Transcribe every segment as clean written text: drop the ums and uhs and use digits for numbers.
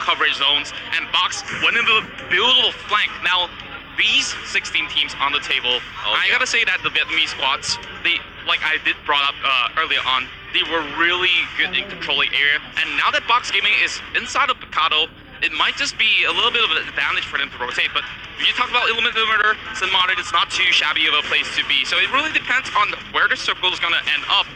coverage zones, and Box went into the beautiful flank. Now, these 16 teams on the table, I gotta say that the Vietnamese squads, like I did brought up earlier on, they were really good in controlling area. And now that Box Gaming is inside of Pmco, it might just be a little bit of an advantage for them to rotate. But if you talk about Illuminator, Sinmoded, it's not too shabby of a place to be. So it really depends on where the circle is gonna end up.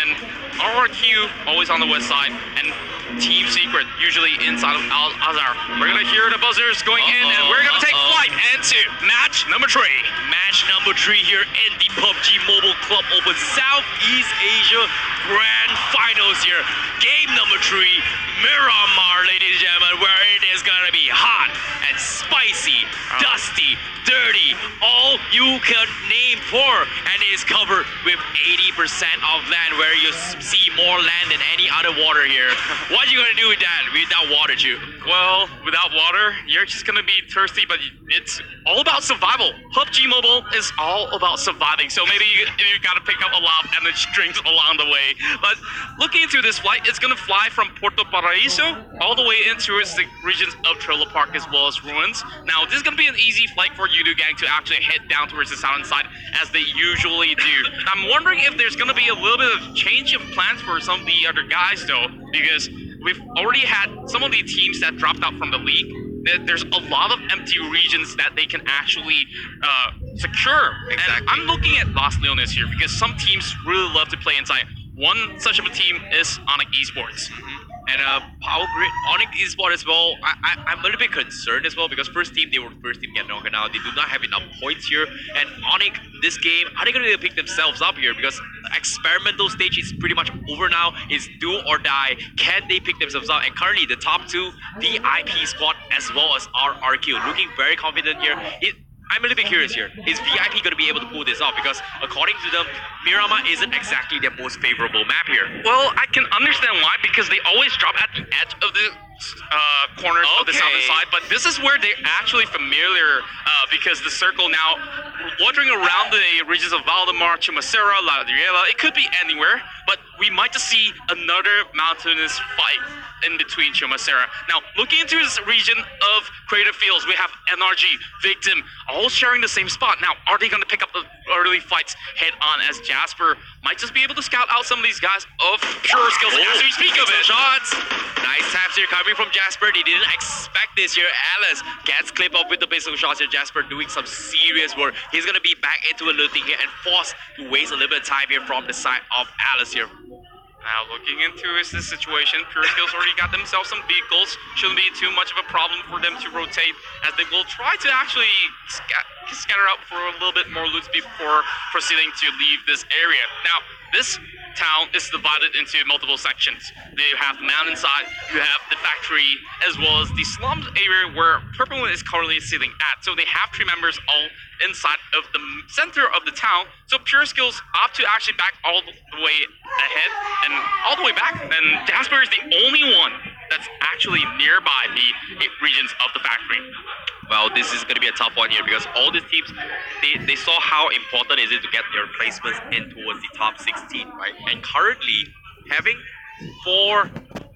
And RRQ always on the west side, and Team Secret usually inside of Al-Azhar. We're gonna hear the buzzers going in, and we're gonna take flight into match number 3. Match number 3 here in the PUBG Mobile Club Open Southeast Asia Grand Finals here. Game number 3, Miramar, ladies and gentlemen, where it is gonna be hot and spicy, dusty, dirty, all you can name for, and it is covered with 80% of land, where you see more land than any other water here. What are you gonna do with that without water, Chu? Well, without water, you're just gonna be thirsty, but it's all about survival. PUBG Mobile is all about surviving, so maybe you gotta pick up a lot of energy drinks along the way. But looking into this flight, it's gonna fly from Puerto Paraíso all the way into the regions of Trailer Park as well as Ruins. Now, this is gonna be an easy flight for Yudu Gang to actually head down towards the southern side as they usually do. I'm wondering if there's gonna be a little bit of change of plans for some of the other guys though, because we've already had some of the teams that dropped out from the league. There's a lot of empty regions that they can actually secure. Exactly. And I'm looking at Los Leones here because some teams really love to play inside. One such of a team is Onyx Esports. And Power Grid, Onyx Esports as well. I'm a little bit concerned as well because they were the first team get knocked out. They do not have enough points here. And Onyx, this game, are they going to pick themselves up here? Because the experimental stage is pretty much over now. It's do or die. Can they pick themselves up? And currently, the top 2, VIP squad as well as RRQ, looking very confident here. I'm a little bit curious here. Is VIP going to be able to pull this off? Because according to them, Miramar isn't exactly their most favorable map here. Well, I can understand why, because they always drop at the edge of the corners of the southern side, but this is where they're actually familiar because the circle now wandering around the regions of Valdemar, Chumacera, La Adriela, it could be anywhere, but we might just see another mountainous fight in between Chumacera. Now, looking into this region of Creative Fields, we have NRG, Victim, all sharing the same spot. Now, are they going to pick up the early fights head on, as Jasper might just be able to scout out some of these guys of pure skills as we speak of it. Shots! Nice taps here coming from Jasper. They didn't expect this here. Alice gets clipped up with the pistol shots here. Jasper doing some serious work. He's going to be back into a looting here and forced to waste a little bit of time here from the side of Alice here. Now, looking into this situation, Pure Skills already got themselves some vehicles. Shouldn't be too much of a problem for them to rotate, as they will try to actually scatter out for a little bit more loot before proceeding to leave this area. Now, this town is divided into multiple sections. You have the mountainside, you have the factory, as well as the slums area where Purple Moon is currently sitting at. So they have 3 members all inside of the center of the town. So Pure Skills opt to actually back all the way ahead and all the way back. And Jasper is the only one that's actually nearby the regions of the factory. Well, this is going to be a tough one here because all these teams, they saw how important it is to get their placements in towards the top 16, right? And currently, having 4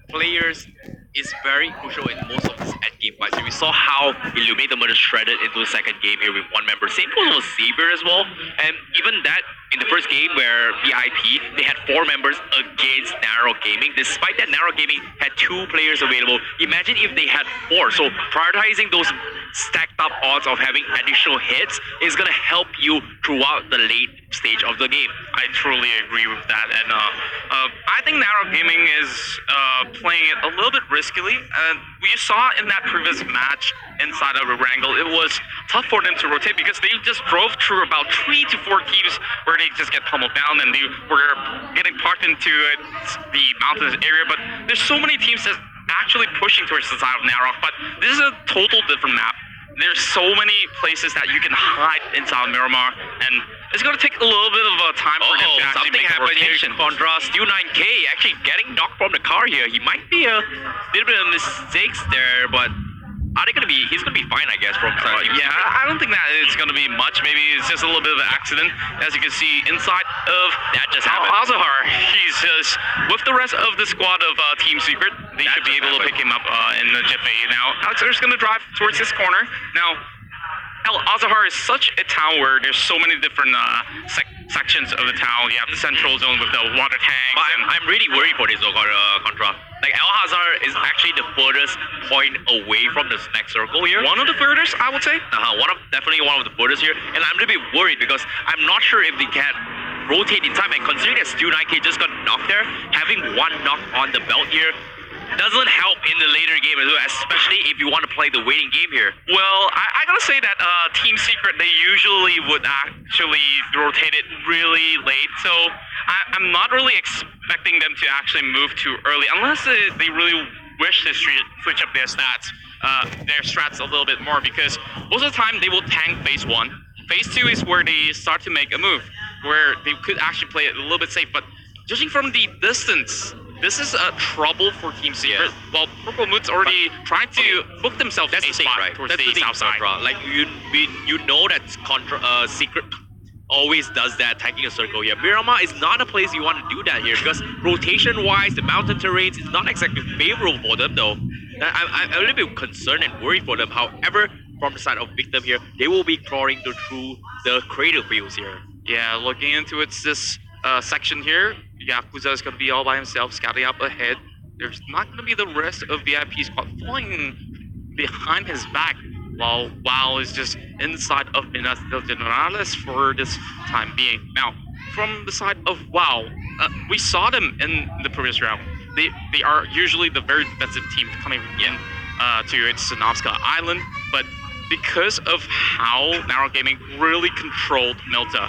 players is very crucial in most of this end-game fights. So we saw how Illuminate the Murder shredded into the second game here with 1 member. Same goes with Savior as well. And even that, in the first game where VIP, they had 4 members against Narrow Gaming. Despite that, Narrow Gaming had 2 players available. Imagine if they had 4. So prioritizing those stacked up odds of having additional hits is going to help you throughout the late stage of the game. I truly agree with that. And I think Narrow Gaming is playing it a little bit riskily. We saw in that previous match inside of a Wrangle, it was tough for them to rotate because they just drove through about 3 to 4 keeps where they just get pummeled down and they were getting parked into the mountainous area. But there's so many teams that actually pushing towards the side of Narrow, but this is a total different map. There's so many places that you can hide inside Miramar, and it's going to take a little bit of a time for them to actually make a rotation. Condra, Still 9K actually getting knocked from the car here. He might be a little bit of mistakes there, but are they gonna be? He's gonna be fine, I guess, from side of Team Yeah, Secret. I don't think that it's going to be much. Maybe it's just a little bit of an accident. As you can see inside of That just happened. Azahar, he's just with the rest of the squad of Team Secret. They That should be just able to happened. pick him up in the jiffy. Now, Alexander's going to drive towards this corner. Now, Azahar is such a town where there's so many different sections of the town. You have the central zone with the water tanks. But And I'm really worried for this though, Contra. Like Al Hazar is actually the furthest point away from the snack circle here. one of the furthest, I would say. Definitely one of the furthest here, and I'm a little bit worried because I'm not sure if they can rotate in time. And considering that Stu 9K just got knocked there, having one knock on the belt here doesn't help in the later game as well, especially if you want to play the waiting game here. Well, I gotta say that Team Secret, they usually would actually rotate it really late, so I'm not really expecting them to actually move too early, unless they really wish to switch up their strats a little bit more, because most of the time they will tank phase 1. Phase 2 is where they start to make a move, where they could actually play it a little bit safe, but judging from the distance, this is a trouble for Team Secret. Yeah. Well, Purple Moon's already trying to book themselves That's a the thing, spot right? towards That's the thing, south side. Contra. Like you know that Secret always does that, attacking a circle here. Miramar is not a place you want to do that here because rotation-wise, the mountain terrains is not exactly favorable for them though. I'm a little bit concerned and worried for them. However, from the side of Victim here, they will be crawling through the crater fields here. Yeah, looking into this section here, Yakuza is going to be all by himself, scouting up ahead. There's not going to be the rest of VIP squad falling behind his back, while WoW is just inside of Minas del Generales for this time being. Now, from the side of WoW, we saw them in the previous round. They are usually the very defensive team coming in to its Sinopska Island, but because of how Narok Gaming really controlled Milta,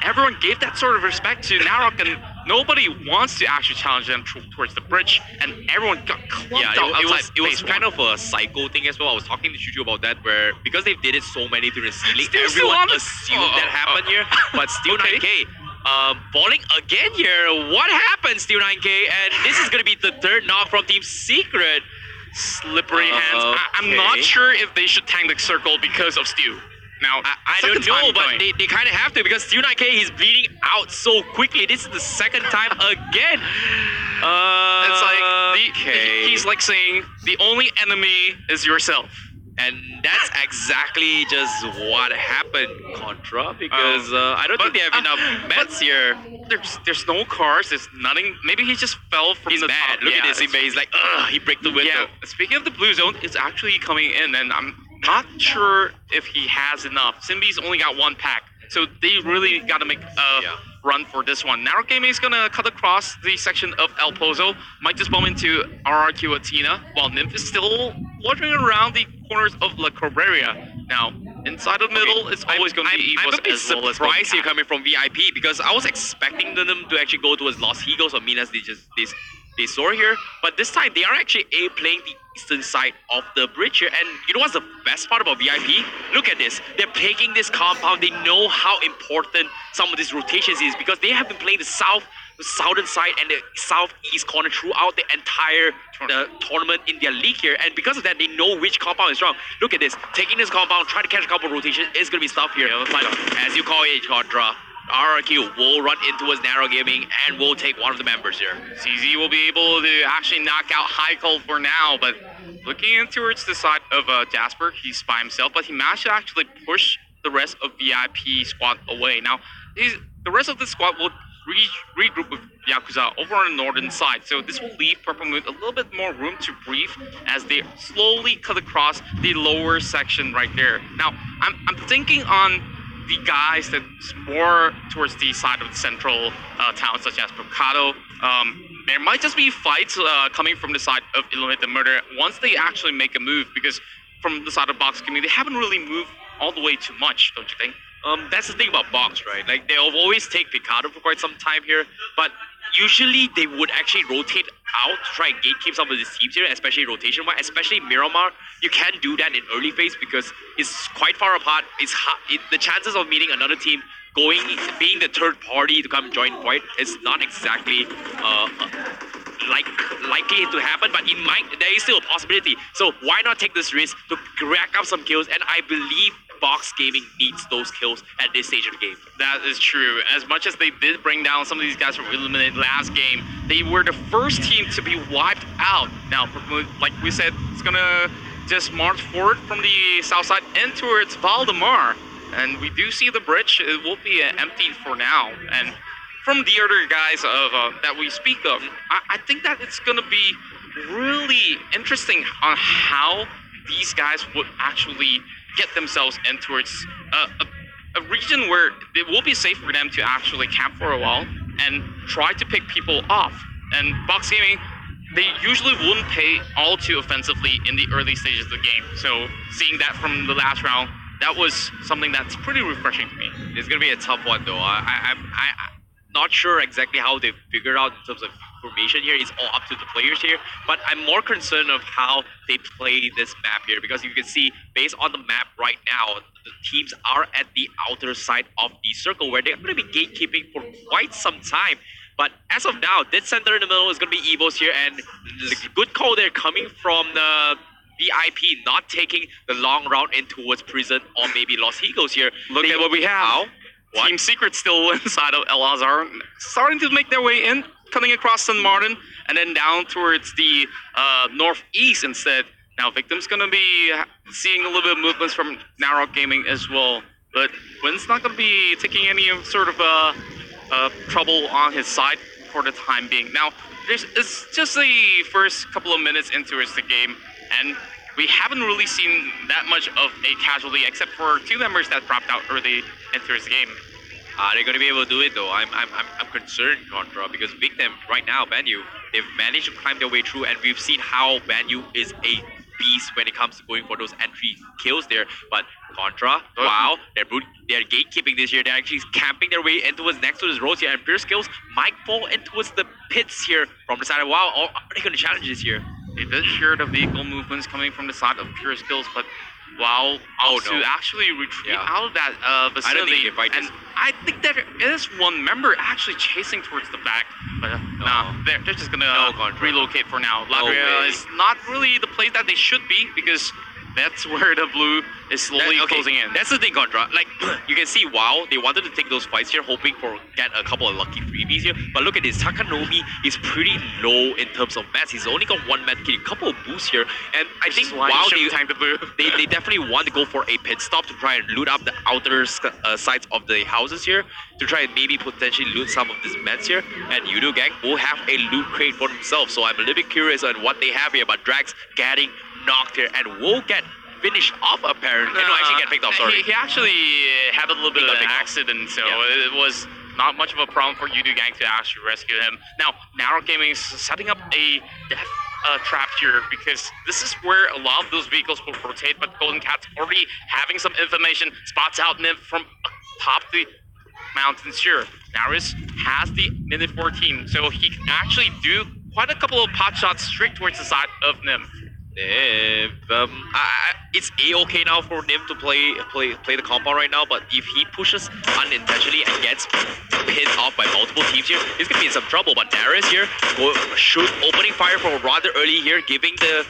everyone gave that sort of respect to Narok, and nobody wants to actually challenge them towards the bridge, and everyone got clumped out outside. It was kind of a psycho thing as well. I was talking to Chuchu about that, where because they did it so many through the ceiling, everyone assumed that happened here, but still Okay. 9K. Falling again here. What happened, Steel 9K? And this is gonna be the third knock from Team Secret. Slippery hands. I'm not sure if they should tank the circle because of Stu. Now, I don't know, but they kind of have to because Steel 9K is bleeding out so quickly. This is the second time again. It's like he's like saying the only enemy is yourself. And that's exactly just what happened, Contra, because I don't think they have enough meds here. There's no cars, there's nothing. Maybe he just fell from He's the mad. top. Look Yeah, at this. He's like, ugh, he break the window. Yeah, speaking of the blue zone, it's actually coming in, and I'm not sure if he has enough. Simbi's only got one pack, so they really got to make a run for this one. Narrow Gaming is gonna cut across the section of El Pozo, might just bump into RRQ Athena, while Nymph is still wandering around the corners of La Corberia. Now, inside the middle, it's always going to be I'm Evos a bit as well as surprised here Golden coming from VIP because I was expecting them to actually go towards Los Higos or Minas they soar here, but this time they are actually playing the eastern side of the bridge here. And you know what's the best part about VIP? Look at this. They're taking this compound. They know how important some of these rotations is because they have been playing the southern side and the southeast corner throughout the entire tournament in their league here, and because of that they know which compound is strong. Look at this, taking this compound, trying to catch a couple of rotations is going to be tough here. But as you call it, Contra, RRQ will run in towards Narrow Gaming and will take one of the members here. CZ will be able to actually knock out Heiko for now, but looking in towards the side of Jasper, he's by himself, but he managed to actually push the rest of VIP squad away. Now, the rest of the squad will regroup with Yakuza over on the northern side, so this will leave Purple Moon a little bit more room to breathe as they slowly cut across the lower section right there. Now, I'm thinking on the guys that's more towards the side of the central towns, such as Pmco. There might just be fights coming from the side of Illuminate the Murder once they actually make a move, because from the side of Box Gaming, they haven't really moved all the way too much, don't you think? That's the thing about Box, right? Like, they'll always take Picado for quite some time here, but usually they would actually rotate out to try and gatekeep some of these teams here, especially rotation-wise, especially Miramar. You can't do that in early phase because it's quite far apart. The chances of meeting another team being the third party to come join fight is not exactly likely to happen, but there is still a possibility. So why not take this risk to rack up some kills? And I believe Box Gaming needs those kills at this stage of the game. That is true. As much as they did bring down some of these guys from Eliminate last game, they were the first team to be wiped out. Now, like we said, it's gonna just march forward from the south side in towards Valdemar. And we do see the bridge. It will be empty for now. And from the other guys that we speak of, I think that it's gonna be really interesting on how these guys would actually get themselves in towards a region where it will be safe for them to actually camp for a while and try to pick people off. And Box Gaming, they usually wouldn't play all too offensively in the early stages of the game. So seeing that from the last round, that was something that's pretty refreshing to me. It's gonna be a tough one though. I'm not sure exactly how they figured out in terms of formation here. It's all up to the players here, but I'm more concerned of how they play this map here, because you can see based on the map right now, the teams are at the outer side of the circle where they're going to be gatekeeping for quite some time. But as of now, dead center in the middle is going to be Evos here, and the good call there coming from the VIP not taking the long route in towards Prison or maybe Los Higos here. Look at what we have. What? Team Secret still inside of El Azhar, starting to make their way in, cutting across San Martin, and then down towards the northeast instead. Now, Victim's going to be seeing a little bit of movements from Narrow Gaming as well, but Wynn's not going to be taking any sort of trouble on his side for the time being. Now, it's just the first couple of minutes into the game, and we haven't really seen that much of a casualty, except for two members that dropped out early into the game. Are they going to be able to do it though? I'm concerned, Contra, because Victim right now, Banyu, they've managed to climb their way through, and we've seen how Banyu is a beast when it comes to going for those entry kills there. But Contra, wow, they're gatekeeping this year. They're actually camping their way in towards next to this road here, and Pure Skills might fall in towards the pits here from the side of WoW. Or are they going to challenge this here? They did hear the vehicle movements coming from the side of Pure Skills, but WoW to actually retreat out of that vicinity. And I think there is one member actually chasing towards the back, but nah, they're just gonna relocate for now. Ladria is not really the place that they should be, because that's where the blue is slowly closing in. That's the thing, Contra. Like, you can see, wow, they wanted to take those fights here, hoping for get a couple of lucky freebies here. But look at this, Takanomi is pretty low in terms of mats. He's only got one mat, getting a couple of boosts here. And I think, wow, they definitely want to go for a pit stop to try and loot up the outer sides of the houses here, to try and maybe potentially loot some of these mats here. And Yudo Gang will have a loot crate for themselves. So I'm a little bit curious on what they have here, but Drax getting knocked here and will get finished off apparently. No, actually get picked off, sorry. He actually had a little bit of an accident, so it was not much of a problem for Yudu Gang to actually rescue him. Now, Narrow Gaming is setting up a death trap here, because this is where a lot of those vehicles will rotate, but Golden Cat's already having some information, spots out Nymph from atop the mountains here. Naris has the minute 14, so he can actually do quite a couple of pot shots straight towards the side of Nymph. It's a-okay now for Nim to play the compound right now, but if he pushes unintentionally and gets pinned off by multiple teams here, he's gonna be in some trouble. But Darius here opening fire from rather early here, giving the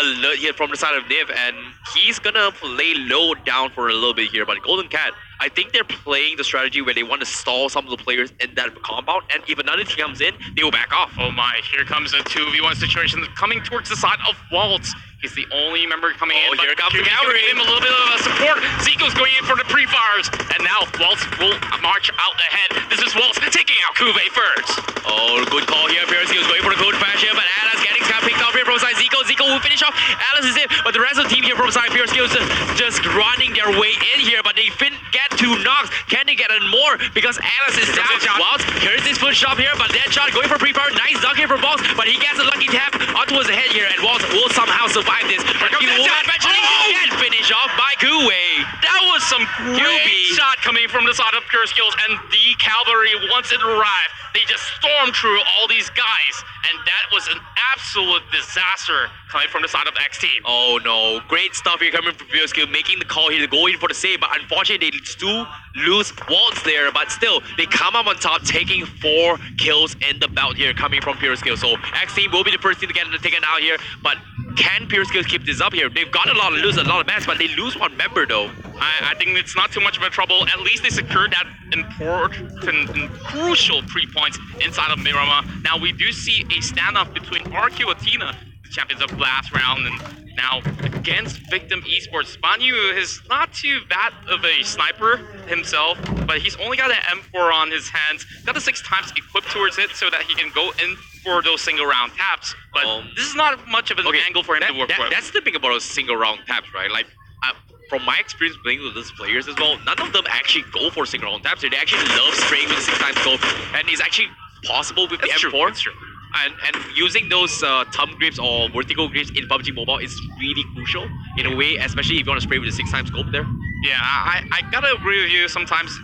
alert here from the side of Niv, and he's gonna lay low down for a little bit here. But Golden Cat, I think they're playing the strategy where they want to stall some of the players in that compound, and if another team comes in, they will back off. Oh my, here comes a 2v1 situation coming towards the side of Waltz. He's the only member coming in. Here comes the cavalry. Give him a little bit of support. Zico's going in for the pre-fires, and now Waltz will march out ahead. This is Waltz taking out Kuve first. Oh, good call here. Zico's going for the code flash here, but Alice getting picked off here from side Zico. Zico will finish off. Alice is in, but the rest of the team here from side Pure Skills just running their way in here, but they get 2 knocks. Can they get in more? Because Alice is down. Waltz, here's this foot shot here, but Deadshot going for pre-fire. Nice dunk here from Waltz, but he gets a lucky tap onto his head here, and Waltz will somehow survive this. But he will eventually get finished off by Kuwei. That was some great shot coming from the side of Pure Skills, and the cavalry, once it arrived, they just stormed through all these guys, and that was an absolute disaster coming from the side of X team. Oh no, great stuff here coming from Pmco, making the call here to go in for the save, but unfortunately they do lose Waltz there, but still, they come up on top, taking 4 kills in the bout here coming from Pmco. So X team will be the first team to get taken out here, but can Pmco keep this up here? They've got a lot of lose, a lot of matches, but they lose 1 member though. I think it's not too much of a trouble. At least they secured that important and crucial 3 points inside of Miramar. Now we do see a standoff between RQ Athena, the champions of last round, and now against Victim Esports. Banyu is not too bad of a sniper himself, but he's only got an M4 on his hands. Got the 6 times equipped towards it so that he can go in for those single round taps. But this is not much of an angle for him to work with. That's the thing about those single round taps, right? Like, from my experience playing with these players as well, none of them actually go for single round taps. They actually love spraying with the 6 times scope, and it's actually possible with the M4. That's true. And using those thumb grips or vertical grips in PUBG Mobile is really crucial in a way, especially if you want to spray with the 6 times scope there. Yeah, I gotta agree with you. Sometimes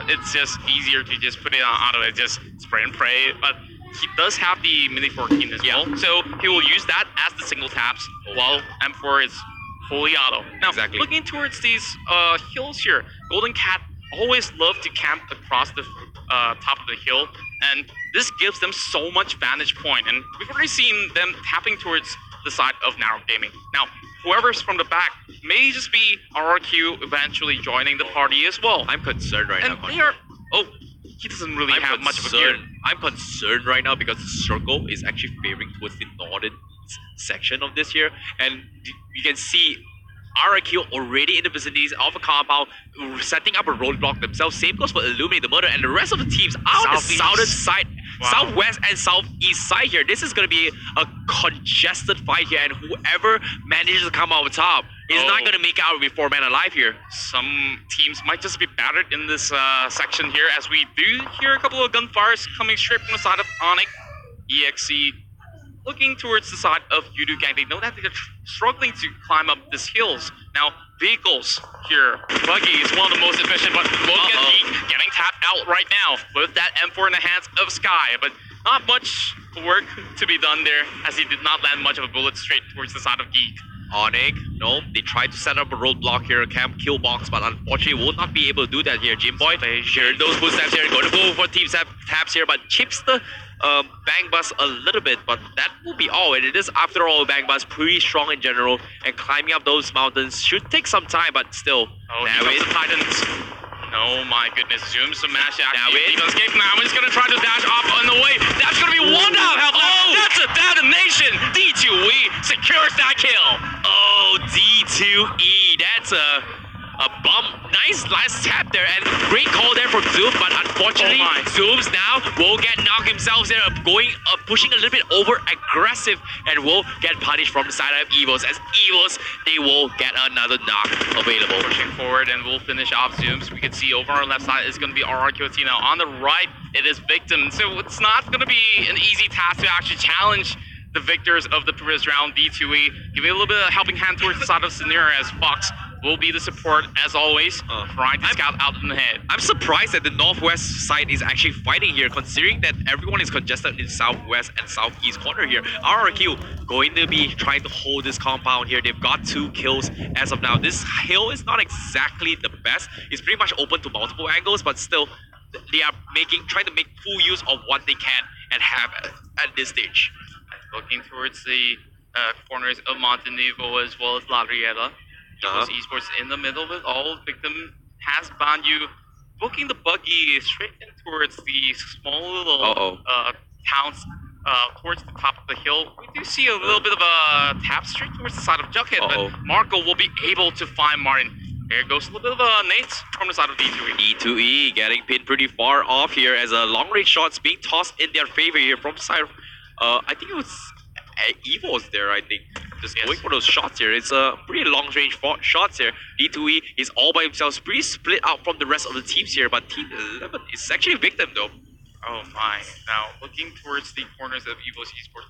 it's just easier to just put it on auto and just spray and pray, but he does have the Mini 14 as well, so he will use that as the single taps while M4 is fully auto. Now, looking towards these hills here, Golden Cat always love to camp across the top of the hill, and this gives them so much vantage point, and we've already seen them tapping towards the side of Narrow Gaming. Now, whoever's from the back may just be RRQ eventually joining the party as well. I'm concerned right now. And they are... Oh, he doesn't really have much of a gear. I'm concerned right now because the circle is actually favoring towards the northern section of this here, and you can see RRQ already in the vicinities of a compound, setting up a roadblock themselves. Same goes for Illuminate the Murder, and the rest of the teams are on the southern side, southwest and southeast side here. This is going to be a congested fight here, and whoever manages to come out on top is not going to make out with 4 men alive here. Some teams might just be battered in this section here, as we do hear a couple of gunfires coming straight from the side of Onyx. EXE looking towards the side of Yudu Gang. They know that they're struggling to climb up these hills. Now, vehicles here. Buggy is one of the most efficient, but look at Geek getting tapped out right now with that M4 in the hands of Sky. But not much work to be done there, as he did not land much of a bullet straight towards the side of Geek. Onyx, no, they tried to set up a roadblock here, a camp kill box, but unfortunately will not be able to do that here. Jimboy, hear those footsteps here, going to go for team taps here, but chips the bang bus a little bit, but that will be all. And it is, after all, bang bus pretty strong in general, and climbing up those mountains should take some time, but still. Oh, here comes the Titans. Oh my goodness, zooms to mash out. He does escape now. He's gonna try to dash off on the way. That's gonna be one down. That's a detonation. D2E secures that kill. Oh, D2E, that's a bump. Nice last tap there, and great call there from Zoom, but unfortunately, Zooms now will get knocked himself there, pushing a little bit over aggressive, and will get punished from the side of Evos. As Evos, they will get another knock available. Pushing forward, and we'll finish off Zooms. We can see over on our left side is going to be RRQ. Now on the right, it is Victim. So it's not going to be an easy task to actually challenge the victors of the previous round, D2E. Giving a little bit of a helping hand towards the side of Scenario, as Fox will be the support as always, trying to scout out in the head. I'm surprised that the northwest side is actually fighting here, considering that everyone is congested in southwest and southeast corner here. RRQ going to be trying to hold this compound here. They've got 2 kills as of now. This hill is not exactly the best. It's pretty much open to multiple angles, but still, they are trying to make full use of what they can and have at this stage. Looking towards the corners of Montenegro as well as La Rieta. Esports in the middle with all. Victim has Banyu booking the buggy straight in towards the small little towns towards the top of the hill. We do see a little bit of a tap straight towards the side of Jughead, but Marco will be able to find Martin. There goes a little bit of a nade from the side of D2E. D2E getting pinned pretty far off here, as a long-range shots being tossed in their favor here from the side of, I think it was Evo's there, I think. Just going for those shots here. It's a pretty long-range shots here. D2E is all by himself, pretty split out from the rest of the teams here, but Team 11 is actually a victim though. Oh my. Now, looking towards the corners of Evo's Esports,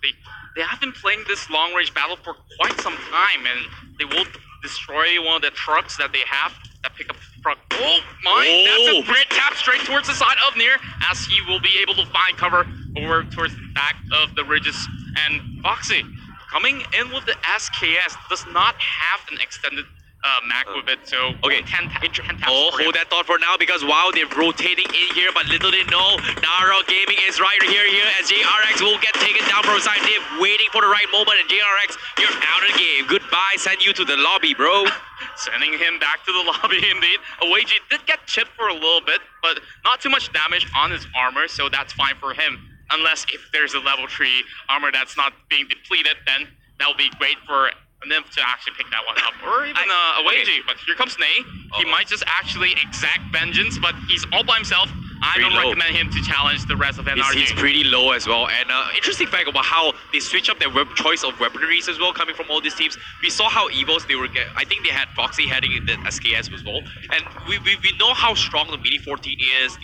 they have been playing this long-range battle for quite some time, and they will destroy one of the trucks that they have that pick up front. Oh my, that's a great tap straight towards the side of Near, as he will be able to find cover over towards the back of the ridges. And Foxy coming in with the SKS does not have an extended Mac with it, so okay. 10 taps. Hold that thought for now, because while they're rotating in here, but little they know, Nara Gaming is right here as JRX will get taken down from side. They're waiting for the right moment, and JRX, you're out of the game. Goodbye, send you to the lobby, bro. Sending him back to the lobby indeed. Awayji did get chipped for a little bit, but not too much damage on his armor, so that's fine for him. Unless if there's a level 3 armor that's not being depleted, then that would be great for them to actually pick that one up. Or even Awayji. But here comes Ney. He might just actually exact vengeance, but he's all by himself. I don't recommend him to challenge the rest of NRG. He's pretty low as well. And interesting fact about how they switch up their choice of weaponries as well, coming from all these teams. We saw how Evos they were I think they had Foxy heading in the SKS as well. And we know how strong the Mini 14 is,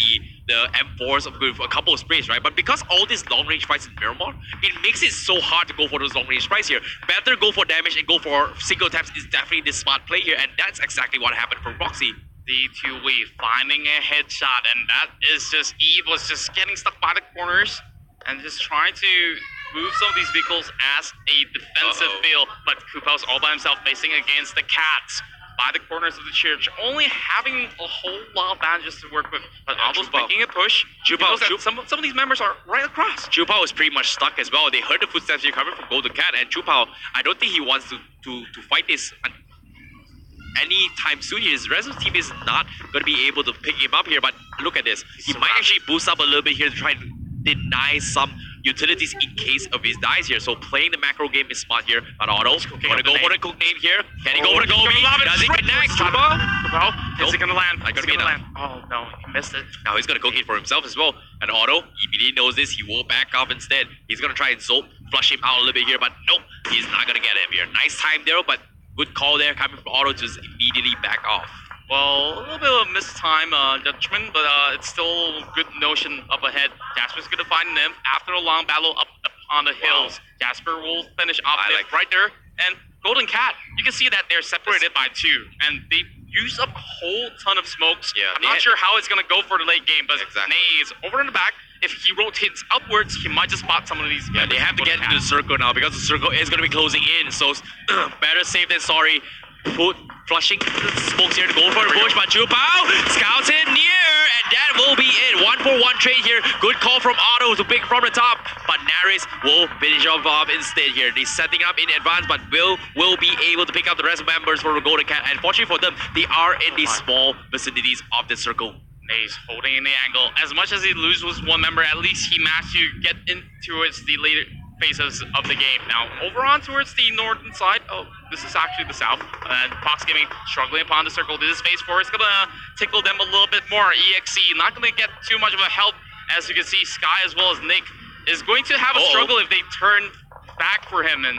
the M4s with a couple of sprays, right? But because all these long range fights in Miramar, it makes it so hard to go for those long range fights here. Better go for damage and go for single taps is definitely the smart play here, and that's exactly what happened for Foxy. D2 finding a headshot, and that is just Eve was just getting stuck by the corners and just trying to move some of these vehicles as a defensive field. But Kupo's all by himself facing against the Cats by the corners of the church, only having a whole lot of bandages to work with. But almost making a push. Some of these members are right across. Chupao was pretty much stuck as well. They heard the footsteps here coming from Golden Cat, and Chupao, I don't think he wants to fight this anytime soon. His rest of the team is not going to be able to pick him up here, but look at this. He might actually boost up a little bit here to try and deny some utilities in case of his dies here. So playing the macro game is smart here. But Otto, gonna go for the cook name here. Can he go for the goal? Does he connect? Is he gonna land? Not gonna land. Oh no, he missed it. Now he's gonna cook it for himself as well. And Otto, if he knows this, he will back off instead. He's gonna try and flush him out a little bit here, but nope, he's not gonna get him here. Nice time there, but good call there coming from Otto to just immediately back off. Well, a little bit of a missed time judgment, but it's still a good notion up ahead. Jasper's gonna find Nymph after a long battle up on the hills. Jasper will finish off right there. And Golden Cat, you can see that they're separated by 2, and they use up a whole ton of smokes. Yeah, I'm not sure how it's gonna go for the late game, but Ney is over in the back. If he rotates upwards, he might just spot some of these. Yeah, they have to get into the circle now because the circle is going to be closing in. So better safe than sorry. Flushing the smokes here to go for a push, but Chupao scouts in near, and that will be it. 1-for-1 trade here. Good call from Otto to pick from the top, but Naris will finish off instead here. They're setting up in advance, but will be able to pick up the rest of members for the Golden Cat. And fortunately for them, they are in the small vicinities of the circle. Ney's holding in the angle. As much as he loses one member, at least he managed to get in towards the later phases of the game. Now, over on towards the northern side. Oh, this is actually the south. And Fox Gaming struggling upon the circle. This is phase 4. It's gonna tickle them a little bit more. EXE not gonna get too much of a help. As you can see, Sky as well as Nick is going to have a struggle if they turn back for him. And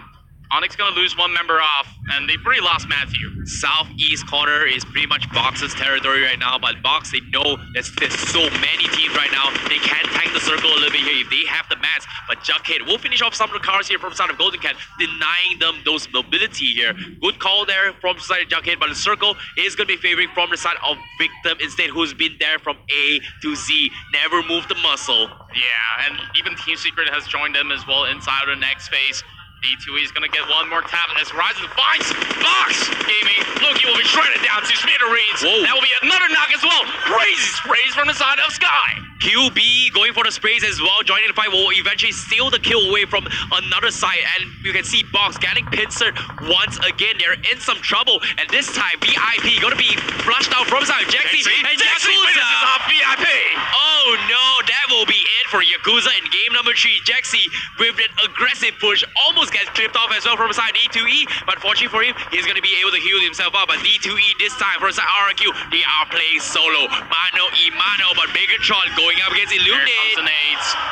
Onyx gonna lose one member off, and they pretty lost Matthew. Southeast corner is pretty much Box's territory right now, but Box, they know there's so many teams right now. They can tank the circle a little bit here if they have the mats, but Jughead will finish off some of the cars here from the side of Golden Cat, denying them those mobility here. Good call there from the side of Jughead, but the circle is going to be favoring from the side of Victim instead, who's been there from A to Z, never moved the muscle. Yeah, and even Team Secret has joined them as well inside of the next phase. D2E is gonna get one more tap as Horizon finds Box Gaming. Loki will be shredded down to smithereens. That will be another knock as well. Crazy sprays from the side of Sky. QB going for the sprays as well, joining the fight will eventually steal the kill away from another side, and you can see Box getting pincered once again. They're in some trouble, and this time VIP gonna be flushed out from side Jexy, and Jexy finishes off VIP. Oh no, that will be it for Yakuza in game number 3. Jexy with an aggressive push almost gets clipped off as well from side D2E, but fortunately for him, he's going to be able to heal himself up. But D2E this time for side RQ, they are playing solo, mano y mano, but Megatron going up against Illuminate.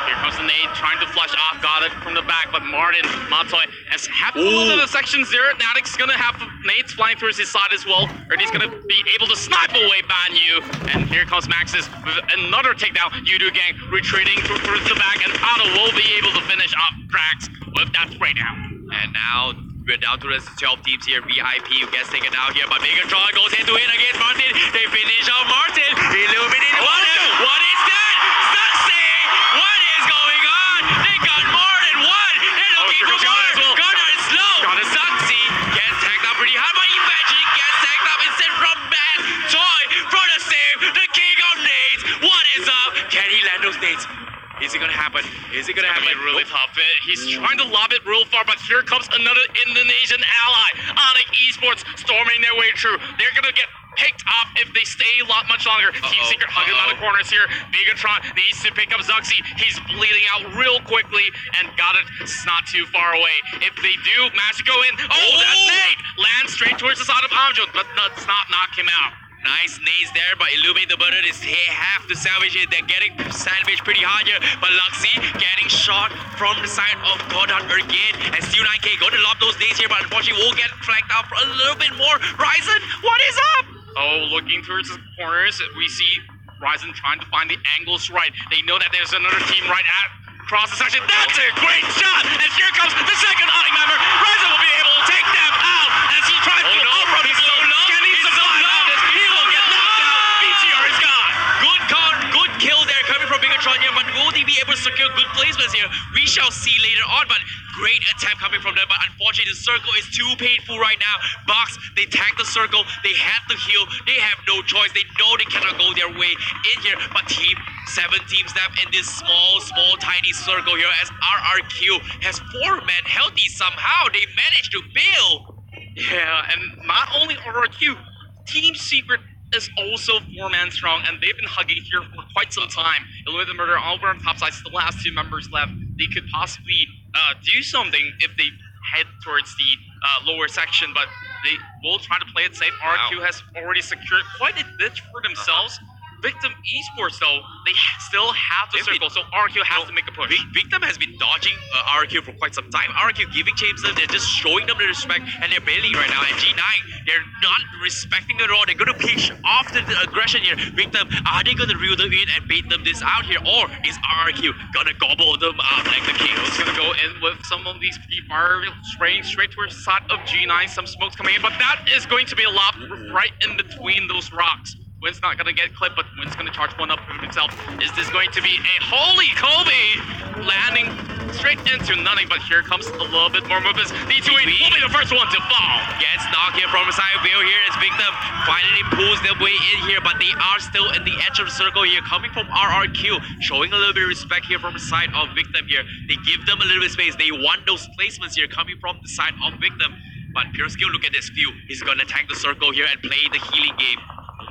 Here comes the nade, trying to flush off, got it from the back, but Martin Montoy has half a little bit of sections there. Natix gonna have nades flying towards his side as well, and he's gonna be able to snipe away Banyu. And here comes Maxis with another takedown. Yudu Gang retreating towards the back, and Otto will be able to finish off Drax with that spray down. And now We're down to the 12 teams here. VIP who gets taken out here, but Megatron goes into it against Martin. They finish off Martin. Illuminated Martin. What is that? Stuxy! What is going on? They got more than one. They're looking for more. Gunnar is slow. Stuxy gets tagged up pretty hard, but eventually gets tagged up instead from Matt. Toy for the save. The king of nades. What is up? Can he land those nades? Is it gonna happen? Is it gonna happen? Really tough. He's trying to lob it real far, but here comes another Indonesian ally. Onyx Esports storming their way through. They're gonna get picked off if they stay a lot much longer. Team Secret hugging on the corners here. Megatron needs to pick up Zuxi. He's bleeding out real quickly and got it. It's not too far away. If they do manage to go in, that nade lands straight towards the side of Amjo, but does not knock him out. Nice nades there, but Illuminate the Burden is have to salvage it. They're getting sandwiched pretty hard here, but Luxy getting shot from the side of Godard again. And Stu9K going to lob those nades here, but unfortunately will get flanked out for a little bit more. Ryzen, what is up? Looking towards the corners, we see Ryzen trying to find the angles right. They know that there's another team right at across the section. That's a great shot! And here comes the second Onyx member. Ryzen will be able to take them out as he tries to outrun his own. Can he survive out this? He will get knocked out. BTR is gone. Good call, good kill there coming from Megatron here, but will they be able to secure good placements here? We shall see later on, but great attempt coming from them, but unfortunately the circle is too painful right now. Box, they tag the circle, they have to heal, they have no choice, they know they cannot go their way in here, but seven teams left in this small, tiny circle here as RRQ has 4 men healthy somehow. They managed to bail. Yeah, and not only RRQ, Team Secret is also 4-man strong, and they've been hugging here for quite some time. Illuminate the Murder over on top side, the last 2 members left. They could possibly do something if they head towards the lower section, but they will try to play it safe. RQ has already secured quite a bit for themselves. Victim Esports, though, they still have to circle, so RQ has to make a push. Victim has been dodging RQ for quite some time. RQ giving James they're just showing them the respect, and they're bailing right now. And G9, they're not respecting it at all. They're going to pitch off the aggression here. Victim, are they going to reel them in and bait them this out here, or is RQ going to gobble them up like the Kings? It's going to go in with some of these fire spraying straight towards the side of G9. Some smoke's coming in, but that is going to be a lot right in between those rocks. Wynn's not going to get clipped, but Wynn's going to charge one up for himself. Is this going to be a holy Kobe landing straight into nothing? But here comes a little bit more movements. D2E will be the first one to fall. Gets knocked here from the side of Bill here as Victim finally pulls their way in here, but they are still in the edge of the circle here, coming from RRQ, showing a little bit of respect here from the side of Victim here. They give them a little bit of space. They want those placements here coming from the side of Victim. But Pure Skill, look at this view. He's going to tank the circle here and play the healing game.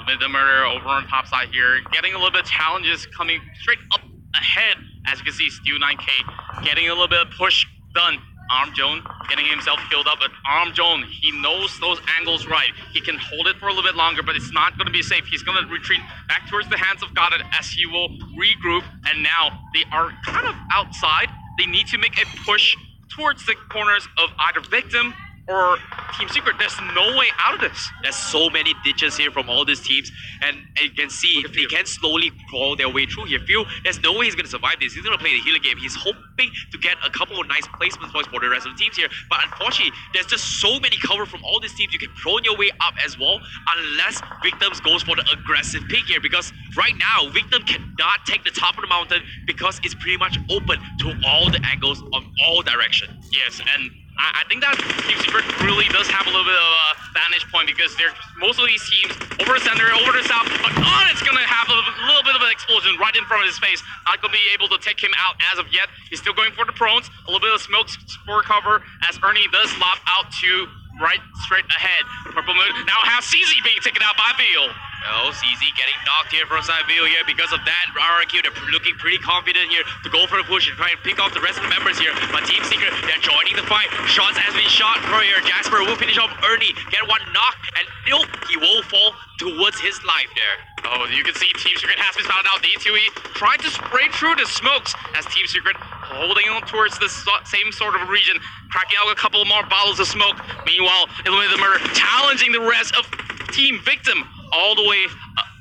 With the Murder over on top side here, getting a little bit of challenges coming straight up ahead. As you can see, Stu9K getting a little bit of push done. Armjohn getting himself killed up, but Armjohn, he knows those angles right. He can hold it for a little bit longer, but it's not going to be safe. He's going to retreat back towards the hands of Goddard as he will regroup, and now they are kind of outside. They need to make a push towards the corners of either Victim or Team Secret. There's no way out of this. There's so many ditches here from all these teams, and you can see they can slowly crawl their way through here. Phil, there's no way he's going to survive this. He's going to play the healer game. He's hoping to get a couple of nice placement points for the rest of the teams here, but unfortunately, there's just so many cover from all these teams. You can prone your way up as well, unless Victims goes for the aggressive pick here, because right now, Victim cannot take the top of the mountain because it's pretty much open to all the angles of all directions. Yes, and I think that Team Secret really does have a little bit of a vantage point, because they're most of these teams over the center, over the south, but Onyx gonna have a little bit of an explosion right in front of his face. Not gonna be able to take him out as of yet. He's still going for the prones, a little bit of smoke for cover as Ernie does lob out to right straight ahead. Purple Moon now has CZ being taken out by Veal. Oh, CZ getting knocked here from side Veal here. Because of that, RRQ, they're looking pretty confident here to go for the push and try and pick off the rest of the members here. But Team Secret, they're joining the fight. Shots has been shot for here. Jasper will finish off Ernie, get one knock, and nope, he will fall towards his life there. Oh, you can see Team Secret has been found out. D2E trying to spray through the smokes as Team Secret holding on towards the same sort of region, cracking out a couple more bottles of smoke. Meanwhile, Illuminate the Murder challenging the rest of Team Victim all the way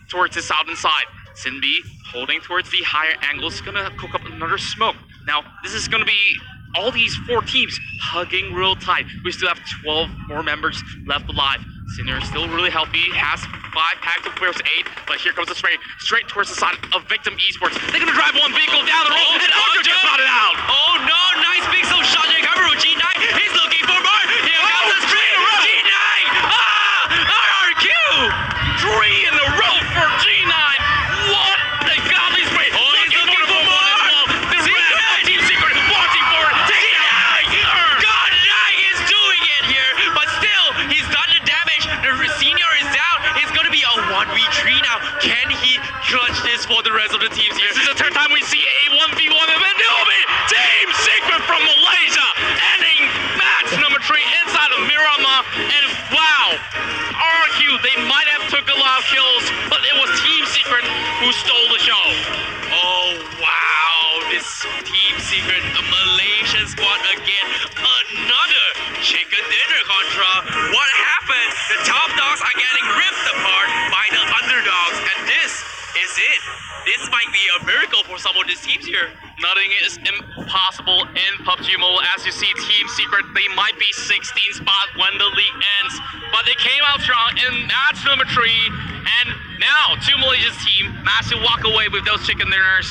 towards the southern side. Sinbi holding towards the higher angles, gonna cook up another smoke. Now, this is gonna be all these 4 teams hugging real tight. We still have 12 more members left alive. Sinner is still really healthy, has 5 packs of players 8, but here comes the spray straight towards the side of Victim Esports. They're gonna drive one vehicle down the road, and Arthur just brought it out! Oh no, nice pixel shot recovery. G9, he's looking for more. Here comes the straight. G9! RRQ! 3 in a row for G9! What? They got these spray! Oh, he's looking for more! The rest of Team Secret watching for it! God, Nag is doing it here, but still, he's done the damage. The senior is down. It's gonna be a 1v3 now. Can he clutch this for the rest of the teams here? This is the 3rd time we see a 1v1 event. It will be Team Secret from Malaysia ending match number 3 inside of Miramar. And wow, RQ, they might have took a lot of kills, but it was Team Secret who stole the show. Oh wow, this Team Secret Malaysian squad again. Another chicken dinner contra. What happened? The top dogs are getting ripped apart by the underdogs, and this is it. This might be a miracle for some of these teams here. Nothing is impossible in PUBG Mobile. As you see, Team Secret, they might be 16th spot when the league ends, but they came out strong in match number 3, and now 2 Malaysia's team managed to walk away with those chicken dinners.